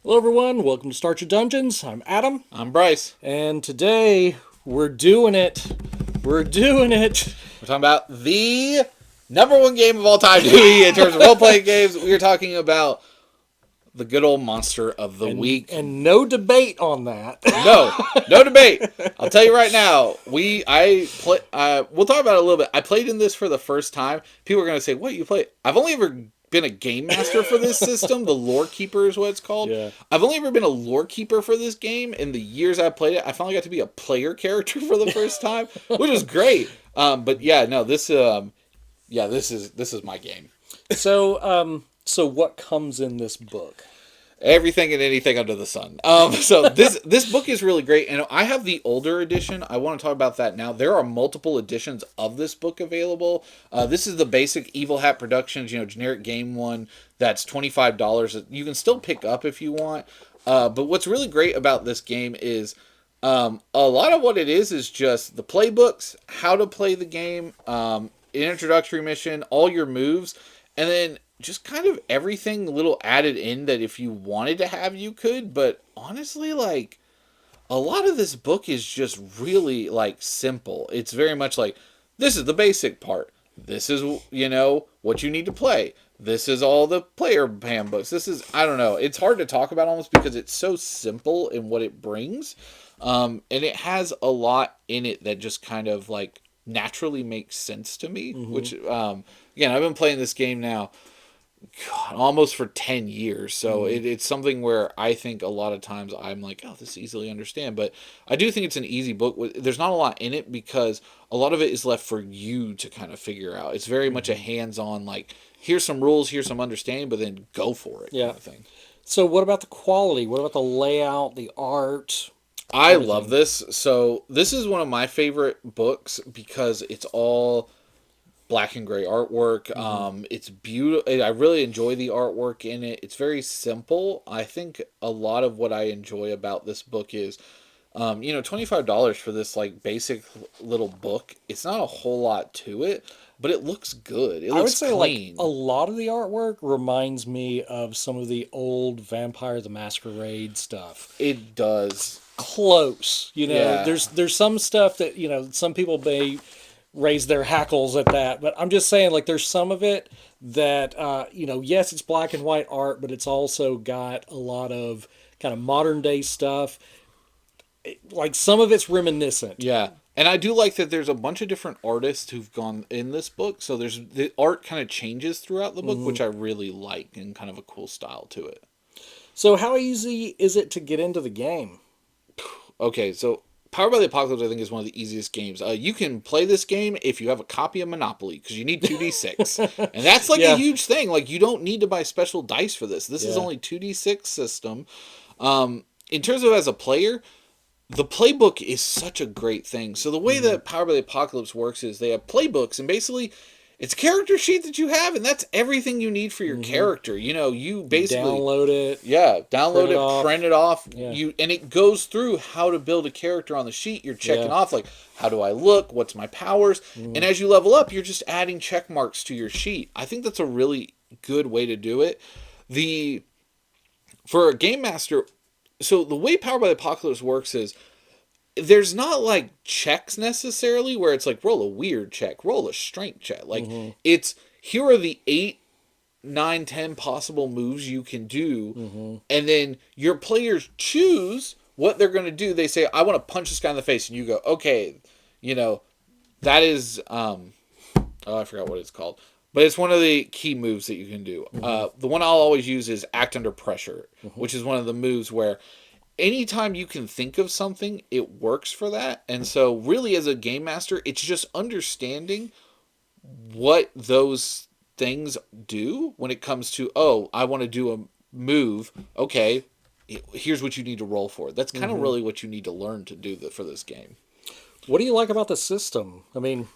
Hello, everyone. Welcome to Start Your Dungeons. I'm Adam, I'm Bryce. and today we're doing it. We're doing it. We're talking about the number one game of all time to me in terms of role playing games. We are talking about the good old monster of the And week. and no debate on that. No, no debate. I'll tell you right now. We'll talk about it a little bit. I played in this for the first time. People are gonna say, "What you play?" I've only ever been a game master for this system. The lore keeper is what it's called. Yeah. I've only ever been a lore keeper for this game. In the years I played it, I finally got to be a player character for the first time, which was great. But yeah, no, this is my game. So what comes in this book? Everything and anything under the sun. So this book is really great, and I have the older edition. I want to talk about that now. There are multiple editions of this book available. This is the basic Evil Hat Productions, generic game one. That's $25. You can still pick up if you want. But what's really great about this game is a lot of what it is just the playbooks, how to play the game, an introductory mission, all your moves, and then just kind of everything little added in that if you wanted to have, you could. But honestly, like, a lot of this book is just really, like, simple. It's very much like, this is the basic part. This is, what you need to play. This is all the player handbooks. This is, I don't know. It's hard to talk about almost because it's so simple in what it brings. And it has a lot in it that just kind of, like, naturally makes sense to me. Which, again, I've been playing this game now almost for 10 years. So it's something where I think a lot of times I'm like, oh, this is easily understand. But I do think it's an easy book. There's not a lot in it because a lot of it is left for you to kind of figure out. It's very much a hands-on, like, here's some rules, here's some understanding, but then go for it Yeah. kind of thing. So what about the quality? What about the layout, the art, I love everything? this. So this is one of my favorite books because it's all black and gray artwork. It's beautiful. I really enjoy the artwork in it. It's very simple. I think a lot of what I enjoy about this book is, $25 for this like basic little book. It's not a whole lot to it, but it looks good. It I would looks say like clean. a lot of the artwork reminds me of some of the old Vampire the Masquerade stuff. It does. Close. Yeah. There's some stuff that, some people may raise their hackles at that, but I'm just saying like there's some of it that yes, it's black and white art, but it's also got a lot of kind of modern day stuff. Like some of it's reminiscent. Yeah. And I do like that there's a bunch of different artists who've gone in this book. So there's the art kind of changes throughout the book, which I really like and kind of a cool style to it. So how easy is it to get into the game? Okay, so Powered by the Apocalypse, I think, is one of the easiest games. You can play this game if you have a copy of Monopoly because you need 2d6. And that's like a Yeah. huge thing. Like, you don't need to buy special dice for this. This is Yeah. only 2d6 system. In terms of as a player, the playbook is such a great thing. So the way that Power by the Apocalypse works is they have playbooks, and basically it's a character sheet that you have, and that's everything you need for your character. You You basically download it. download Print it it, off. print it off. Yeah. And it goes through how to build a character on the sheet. You're checking Yeah. off like, how do I look? What's my powers? And as you level up, you're just adding check marks to your sheet. I think that's a really good way to do it. The For a game master, so the way Power by the Apocalypse works is there's not like checks necessarily where it's like roll a weird check, roll a strength check. Like, it's here are the 8, 9, 10 possible moves you can do, and then your players choose what they're going to do. They say, I want to punch this guy in the face, and you go, okay, that is oh, I forgot what it's called. But it's one of the key moves that you can do. The one I'll always use is Act Under Pressure, which is one of the moves where anytime you can think of something, it works for that. And so, really, as a game master, it's just understanding what those things do when it comes to, oh, I want to do a move. Okay, here's what you need to roll for. That's kind of really what you need to learn to do for this game. What do you like about the system? I mean,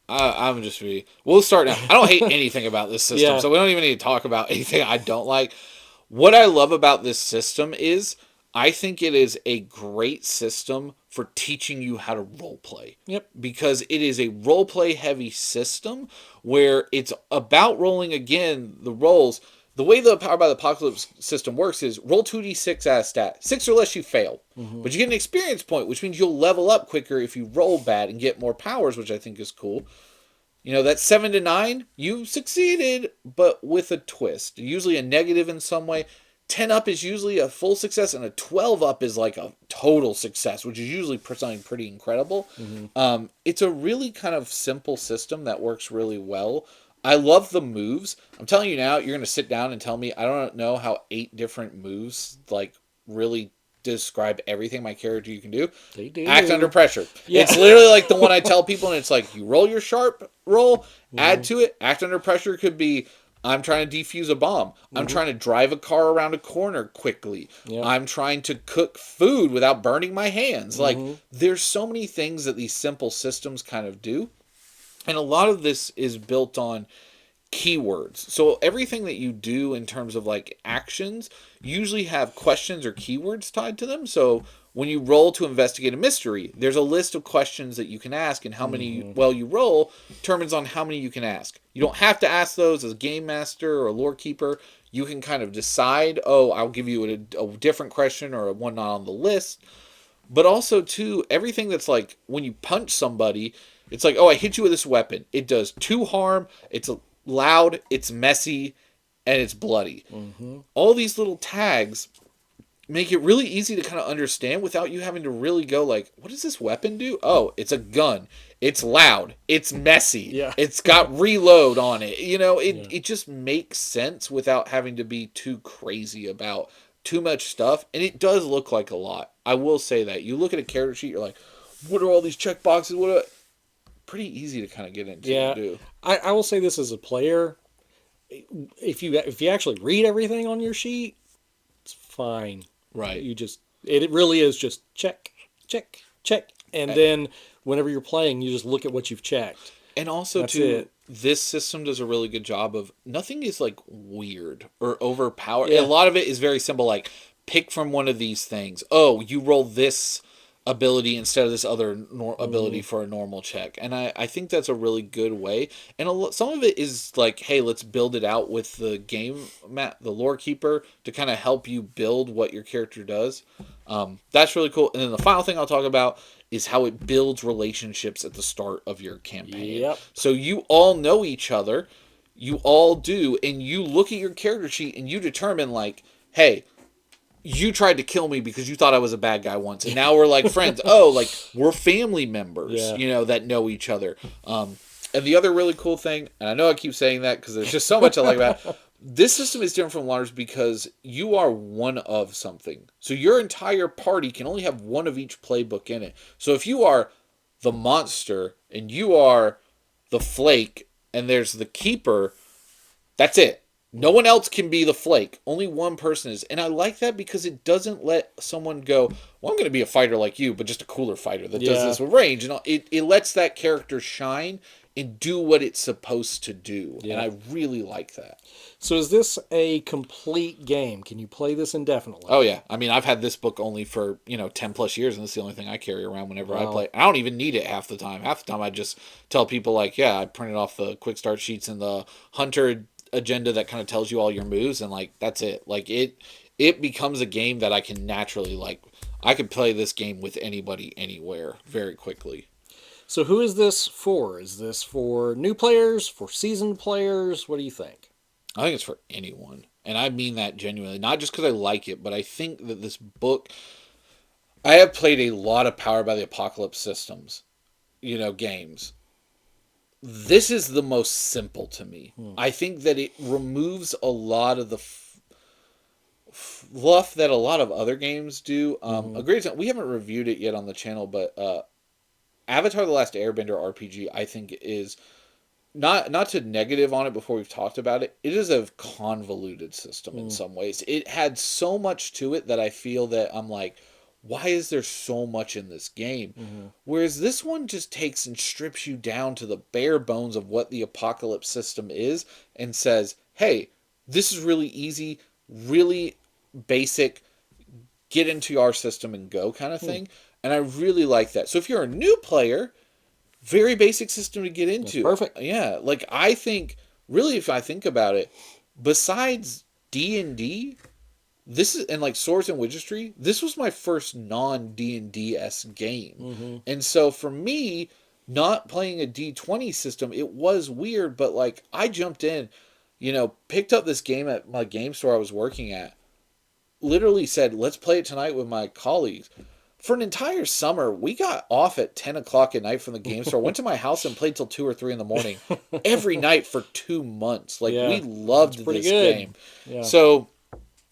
I'm just really. We'll start now. I don't hate anything about this system, Yeah. so we don't even need to talk about anything I don't like. What I love about this system is I think it is a great system for teaching you how to role play. Yep. Because it is a role play heavy system where it's about rolling again the roles. the way the Power by the Apocalypse system works is roll 2d6 as a stat. 6 or less, you fail. Mm-hmm. But you get an experience point, which means you'll level up quicker if you roll bad and get more powers, which I think is cool. You know, that 7 to 9, you succeeded, but with a twist. Usually a negative in some way. 10 up is usually a full success, and a 12 up is like a total success, which is usually something pretty incredible. Mm-hmm. It's a really kind of simple system that works really well. I love the moves. I'm telling you now, you're going to sit down and tell me, I don't know how 8 different moves, like, really describe everything my character you can do. They do. Act under pressure. Yeah. It's literally like the one I tell people, and it's like, you roll your sharp roll, add to it. Act under pressure could be, I'm trying to defuse a bomb. I'm trying to drive a car around a corner quickly. Yep. I'm trying to cook food without burning my hands. Like, there's so many things that these simple systems kind of do. And a lot of this is built on keywords. So everything that you do in terms of like actions usually have questions or keywords tied to them. So when you roll to investigate a mystery, there's a list of questions that you can ask, and how many well you roll determines on how many you can ask. You don't have to ask those as a game master or a lore keeper. You can kind of decide, oh, I'll give you a different question or one not on the list. But also, too, everything that's like when you punch somebody, it's like, oh, I hit you with this weapon. It does 2 harm. It's loud. It's messy. And it's bloody. All these little tags make it really easy to kind of understand without you having to really go like, what does this weapon do? Oh, it's a gun. It's loud. It's messy. Yeah. It's got reload on it. You know, it just makes sense without having to be too crazy about too much stuff. And it does look like a lot. I will say that. You look at a character sheet, you're like, what are all these check boxes? Pretty easy to kind of get into and do. I will say this as a player. If you actually read everything on your sheet, it's fine. Right. It really is just check, check, check. And then whenever you're playing, you just look at what you've checked. And also, That's too, it. this system does a really good job of nothing is like weird or overpowered. Yeah. A lot of it is very simple, like pick from one of these things. Oh, you roll this ability instead of this other ability for a normal check. And I think that's a really good way. And some of it is like, hey, let's build it out with the game map, the lore keeper, to kind of help you build what your character does. That's really cool. And then the final thing I'll talk about is how it builds relationships at the start of your campaign. Yep. So you all know each other, you all do, and you look at your character sheet and you determine like, hey, you tried to kill me because you thought I was a bad guy once, and now we're like friends. Oh, like we're family members, you know, that know each other. And the other really cool thing, and I know I keep saying that because there's just so much I like about it, this system is different from Lars because you are one of something. So your entire party can only have one of each playbook in it. So if you are the monster and you are the flake and there's the keeper, that's it. No one else can be the flake. Only one person is. And I like that because it doesn't let someone go, well, I'm going to be a fighter like you, but just a cooler fighter that does this with range. And it lets that character shine and do what it's supposed to do. Yeah. And I really like that. So is this a complete game? Can you play this indefinitely? Oh, yeah. I mean, I've had this book only for, 10 plus years, and it's the only thing I carry around whenever I play. I don't even need it half the time. Half the time I just tell people, like, yeah, I printed off the quick start sheets and the hunter agenda that kind of tells you all your moves, and like that's it. Like it becomes a game that I can naturally, like, I could play this game with anybody anywhere very quickly. So who is this for? Is this for new players, for seasoned players? What do you think? I think it's for anyone, and I mean that genuinely, not just because I like it, but I think that this book, I have played a lot of Power by the Apocalypse systems, games. This is the most simple to me. I think that it removes a lot of the fluff that a lot of other games do. A great example, we haven't reviewed it yet on the channel, but Avatar: The Last Airbender RPG, I think, is not to negative on it before we've talked about it. It is a convoluted system in some ways. It had so much to it that I feel that I'm like, why is there so much in this game? Whereas this one just takes and strips you down to the bare bones of what the apocalypse system is and says, hey, this is really easy, really basic, get into our system and go kind of thing. And I really like that. So if you're a new player, very basic system to get into. That's perfect. Yeah, like I think, really, if I think about it, besides D&D, this is, and like Swords and Wizardry, this was my first non D&D-esque game. And so for me, not playing a D20 system, it was weird, but like I jumped in, picked up this game at my game store I was working at, literally said, let's play it tonight with my colleagues. For an entire summer, we got off at 10 o'clock at night from the game store, went to my house and played till 2 or 3 in the morning every night for 2 months. Like, Yeah, we that's loved pretty this good. game. Yeah. So,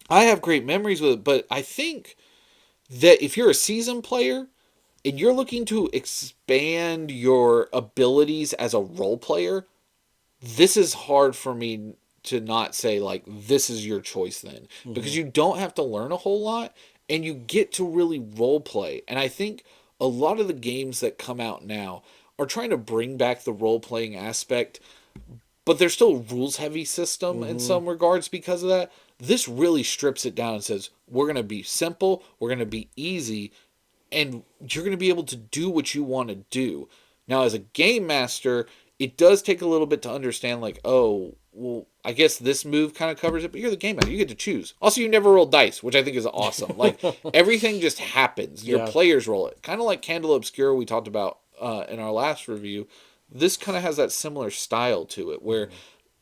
I have great memories with it, but I think that if you're a seasoned player and you're looking to expand your abilities as a role player, this is hard for me to not say like this is your choice then, because you don't have to learn a whole lot and you get to really role play. And I think a lot of the games that come out now are trying to bring back the role playing aspect, but they're still a rules heavy system in some regards because of that. This really strips it down and says we're going to be simple, we're going to be easy, and you're going to be able to do what you want to do. Now, as a game master, it does take a little bit to understand, like, oh, well, I guess this move kind of covers it, but you're the game master. You get to choose. Also, you never roll dice, which I think is awesome. Like, everything just happens. Your Yeah. players roll it. Kind of like Candle Obscura we talked about in our last review. This kind of has that similar style to it, where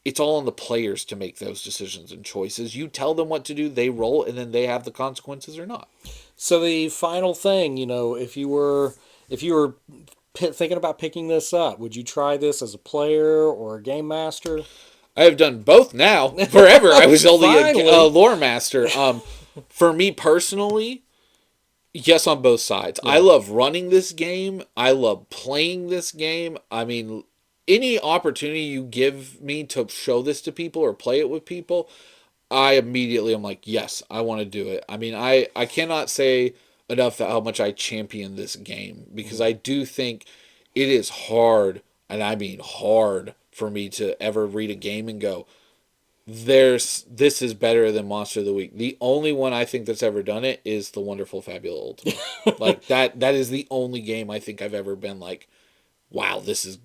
it's all on the players to make those decisions and choices. You tell them what to do, they roll, and then they have the consequences or not. So the final thing, if you were thinking about picking this up, would you try this as a player or a game master? I have done both now. Forever, I was only Finally. a lore master. For me personally, yes, on both sides. I love running this game. I love playing this game. I mean, any opportunity you give me to show this to people or play it with people, I immediately am like, yes, I want to do it. I mean, I cannot say enough how much I champion this game, because I do think it is hard, and I mean hard, for me to ever read a game and go, this is better than Monster of the Week. The only one I think that's ever done it is the Wonderful Fabulous Ultimate. Like that is the only game I think I've ever been like, wow, this is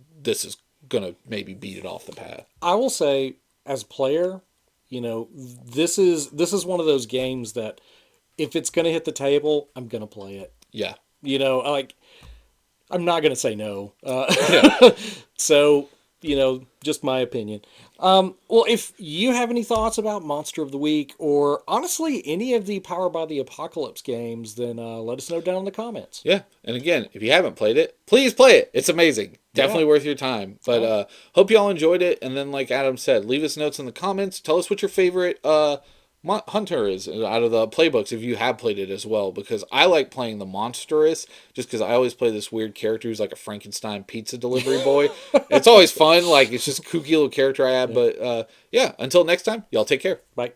gonna maybe beat it off the path. I will say, as a player, this is one of those games that if it's going to hit the table, I'm going to play it. Yeah. Like I'm not going to say no. Yeah. So, just my opinion. Well, if you have any thoughts about Monster of the Week or honestly any of the Power by the Apocalypse games, then let us know down in the comments. Yeah. And again, if you haven't played it, please play it. It's amazing. Definitely Yeah. worth your time. But hope you all enjoyed it. And then, like Adam said, leave us notes in the comments. Tell us what your favorite hunter is out of the playbooks, if you have played it as well, because I like playing the monstrous, just because I always play this weird character who's like a Frankenstein pizza delivery boy. It's always fun. Like, it's just a kooky little character I have. But yeah, until next time, y'all take care. Bye.